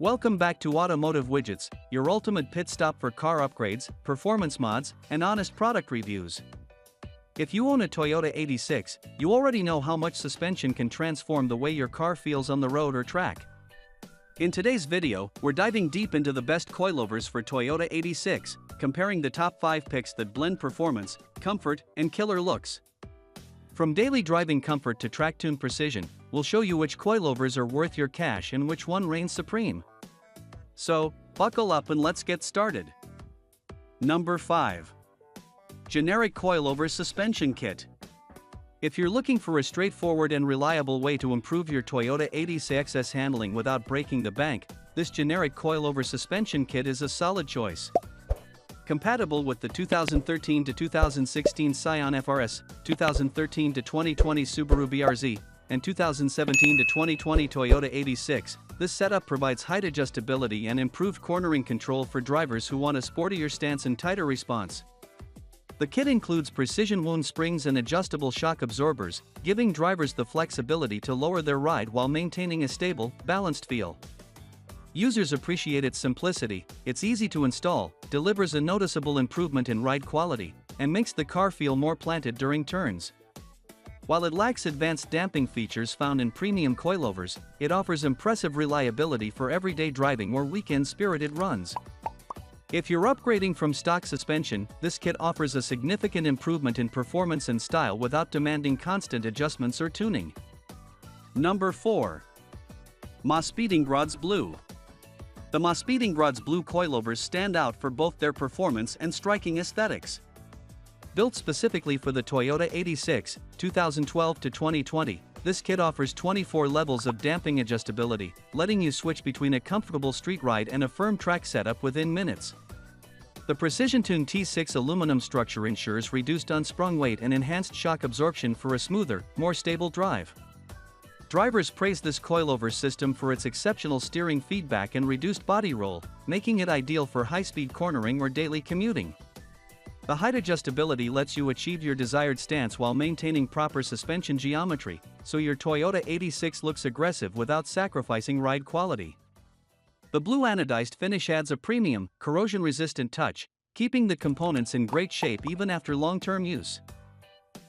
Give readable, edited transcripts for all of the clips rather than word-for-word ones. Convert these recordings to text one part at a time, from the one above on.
Welcome back to Automotive Widgets, your ultimate pit stop for car upgrades, performance mods, and honest product reviews. If you own a Toyota 86, you already know how much suspension can transform the way your car feels on the road or track. In today's video, we're diving deep into the best coilovers for Toyota 86, comparing the top 5 picks that blend performance, comfort, and killer looks. From daily driving comfort to track-tune precision, we'll show you which coilovers are worth your cash and which one reigns supreme. So, buckle up and let's get started. Number 5. Generic Coilover Suspension Kit. If you're looking for a straightforward and reliable way to improve your Toyota 86's handling without breaking the bank, this generic coilover suspension kit is a solid choice. Compatible with the 2013 to 2016 Scion FRS, 2013 to 2020 Subaru BRZ, and 2017 to 2020 Toyota 86, this setup provides height adjustability and improved cornering control for drivers who want a sportier stance and tighter response. The kit includes precision wound springs and adjustable shock absorbers, giving drivers the flexibility to lower their ride while maintaining a stable, balanced feel. Users appreciate its simplicity, it's easy to install, delivers a noticeable improvement in ride quality, and makes the car feel more planted during turns. While it lacks advanced damping features found in premium coilovers, it offers impressive reliability for everyday driving or weekend-spirited runs. If you're upgrading from stock suspension, this kit offers a significant improvement in performance and style without demanding constant adjustments or tuning. Number 4. maXpeedingrods Blue. The maXpeedingrods Blue coilovers stand out for both their performance and striking aesthetics. Built specifically for the Toyota 86, 2012 to 2020, this kit offers 24 levels of damping adjustability, letting you switch between a comfortable street ride and a firm track setup within minutes. The precision-tuned T6 aluminum structure ensures reduced unsprung weight and enhanced shock absorption for a smoother, more stable drive. Drivers praise this coilover system for its exceptional steering feedback and reduced body roll, making it ideal for high-speed cornering or daily commuting. The height adjustability lets you achieve your desired stance while maintaining proper suspension geometry, so your Toyota 86 looks aggressive without sacrificing ride quality. The blue anodized finish adds a premium, corrosion-resistant touch, keeping the components in great shape even after long-term use.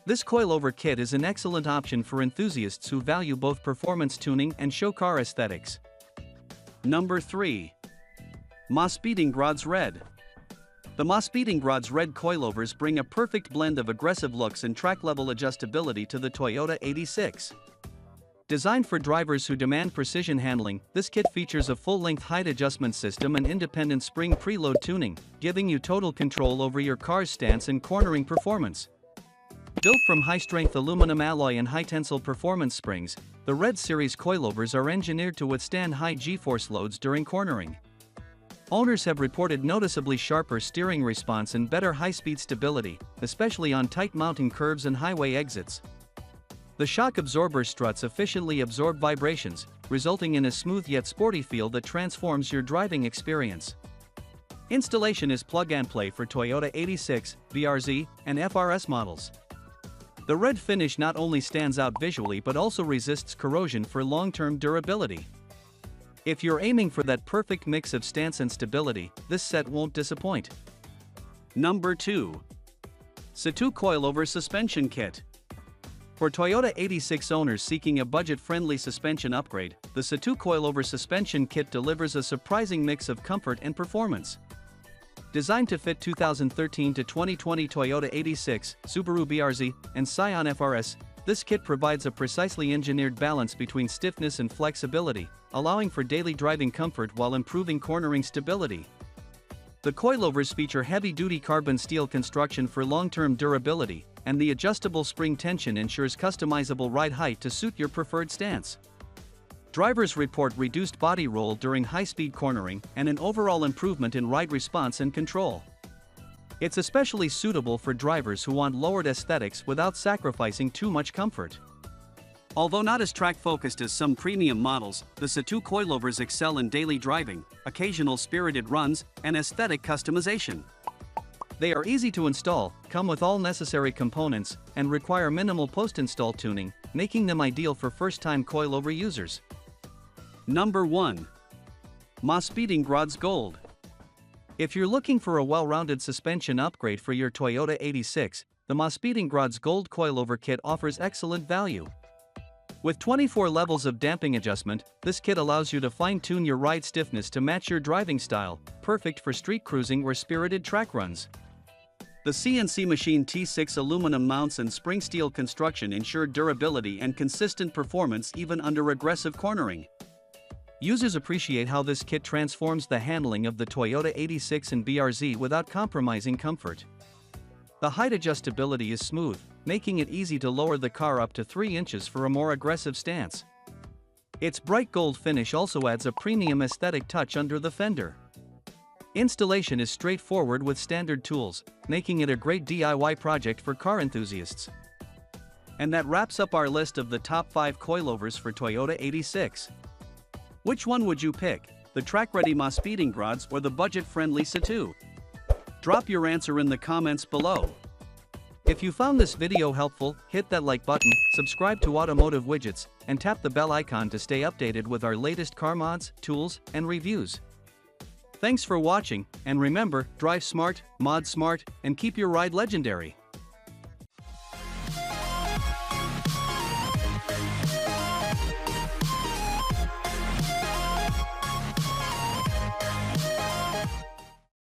This coilover kit is an excellent option for enthusiasts who value both performance tuning and show car aesthetics. Number 3. maXpeedingrods Red. The maXpeedingrods Red coilovers bring a perfect blend of aggressive looks and track-level adjustability to the Toyota 86. Designed for drivers who demand precision handling, this kit features a full-length height adjustment system and independent spring preload tuning, giving you total control over your car's stance and cornering performance. Built from high-strength aluminum alloy and high-tensile performance springs, the Red Series coilovers are engineered to withstand high G-force loads during cornering. Owners have reported noticeably sharper steering response and better high-speed stability, especially on tight mountain curves and highway exits. The shock absorber struts efficiently absorb vibrations, resulting in a smooth yet sporty feel that transforms your driving experience. Installation is plug-and-play for Toyota 86, BRZ, and FRS models. The red finish not only stands out visually but also resists corrosion for long-term durability. If you're aiming for that perfect mix of stance and stability, this set won't disappoint. Number 2. SCITOO Coilover Suspension Kit. For Toyota 86 owners seeking a budget-friendly suspension upgrade, the SCITOO Coilover Suspension Kit delivers a surprising mix of comfort and performance. Designed to fit 2013 to 2020 Toyota 86, Subaru BRZ, and Scion FRS, this kit provides a precisely engineered balance between stiffness and flexibility, allowing for daily driving comfort while improving cornering stability. The coilovers feature heavy-duty carbon steel construction for long-term durability, and the adjustable spring tension ensures customizable ride height to suit your preferred stance. Drivers report reduced body roll during high-speed cornering and an overall improvement in ride response and control. It's especially suitable for drivers who want lowered aesthetics without sacrificing too much comfort. Although not as track-focused as some premium models, the SCITOO coilovers excel in daily driving, occasional spirited runs, and aesthetic customization. They are easy to install, come with all necessary components, and require minimal post-install tuning, making them ideal for first-time coilover users. Number 1. maXpeedingrods Gold. If you're looking for a well-rounded suspension upgrade for your Toyota 86, the maXpeedingrods Gold Coilover kit offers excellent value. With 24 levels of damping adjustment, this kit allows you to fine-tune your ride stiffness to match your driving style, perfect for street cruising or spirited track runs. The CNC machine T6 aluminum mounts and spring steel construction ensure durability and consistent performance even under aggressive cornering. Users appreciate how this kit transforms the handling of the Toyota 86 and BRZ without compromising comfort. The height adjustability is smooth, making it easy to lower the car up to 3 inches for a more aggressive stance. Its bright gold finish also adds a premium aesthetic touch under the fender. Installation is straightforward with standard tools, making it a great DIY project for car enthusiasts. And that wraps up our list of the top 5 coilovers for Toyota 86. Which one would you pick, the track-ready maXpeedingrods or the budget-friendly SCITOO? Drop your answer in the comments below. If you found this video helpful, hit that like button, subscribe to Automotive Widgets, and tap the bell icon to stay updated with our latest car mods, tools, and reviews. Thanks for watching, and remember, drive smart, mod smart, and keep your ride legendary.